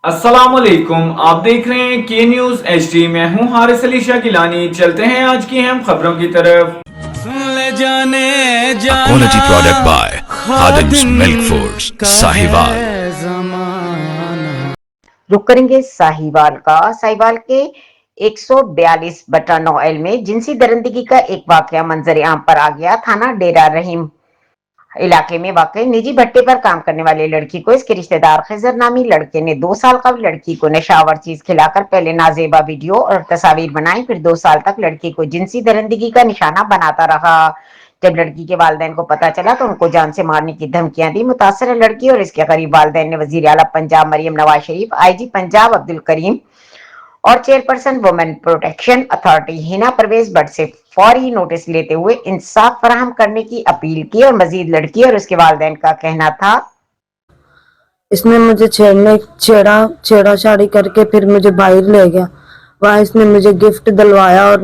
अस्सलामुअलैकुम, आप देख रहे हैं के न्यूज HD। मैं हूं हारिस अली शाह गिलानी। चलते हैं आज की अहम खबरों की तरफ। Quality product by Khadim's Milk Foods, Sahiwal. रुक करेंगे साहिवाल का। साहिवाल के 142/9 में जिनसी दरिंदगी का एक वाकया मंजर आम पर आ गया। थाना डेरा रहीम इलाके में वाकई निजी भट्टे पर काम करने वाली लड़की को इसके रिश्तेदार खिजर नामी लड़के ने 2 साल कबल लड़की को नशावर चीज खिलाकर पहले नाजेबा वीडियो और तस्वीर बनाई, फिर 2 साल तक लड़की को जिनसी दरिंदगी का निशाना बनाता रहा। जब लड़की के वालिदैन को पता चला तो उनको जान से मारने की धमकियां दी। मुतासर लड़की और इसके करीब वालिदैन ने वजीर आला पंजाब मरियम नवाज शरीफ, IG पंजाब अब्दुल करीम और chairperson women protection authority Hina Parvez Bhatt से फौरी नोटिस लेते हुए इंसाफ फराहम करने की अपील की। और मजीद लड़की और उसके वालिदैन का कहना था, इसने मुझे छेड़ाछाड़ी करके फिर मुझे बाहर ले गया। वहाँ इसने मुझे गिफ्ट दिलवाया और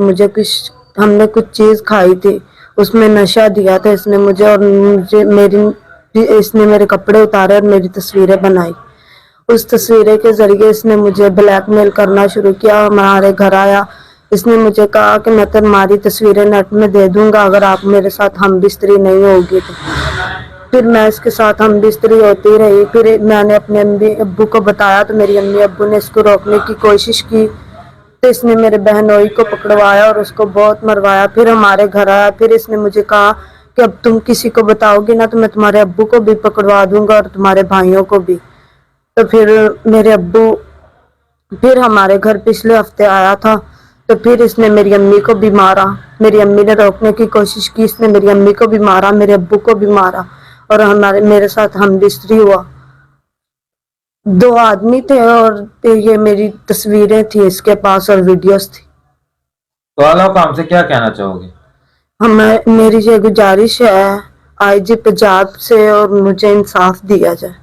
हमने कुछ चीज खाई थी, उसमें नशा दिया था इसने मुझे। और इसने मेरे कपड़े उतारे और मेरी तस्वीरें बनाई। उस तस्वीरें के जरिए इसने मुझे ब्लैकमेल करना शुरू किया। हमारे घर आया, इसने मुझे कहा कि मैं तुम्हारी तस्वीरें नेट में दे दूंगा अगर आप मेरे साथ हम बिस्तरी नहीं होगी तो। फिर मैं इसके साथ हम बिस्तरी होती रही। फिर मैंने अपने अम्मी अब्बू को बताया तो मेरी अम्मी अब्बू ने इसको रोकने की कोशिश की तो इसने मेरे बहनोई को पकड़वाया और उसको बहुत मरवाया। फिर हमारे घर आया, फिर इसने मुझे कहा कि अब तुम किसी को बताओगी ना तो मैं तुम्हारे अब्बू को भी पकड़वा दूंगा और तुम्हारे भाइयों को भी। तो फिर मेरे अब्बू फिर हमारे घर पिछले हफ्ते आया था तो फिर इसने मेरी अम्मी को भी मारा। मेरी अम्मी ने रोकने की कोशिश की, इसने मेरी अम्मी को भी मारा, मेरे अब्बू को भी मारा और मेरे साथ हम बिस्तरी हुआ। 2 आदमी थे और ये मेरी तस्वीरें थी इसके पास और वीडियोस थी। तो आप हमसे क्या कहना चाहोगे? मेरी ये गुजारिश है IG पंजाब से और मुझे इंसाफ दिया जाए।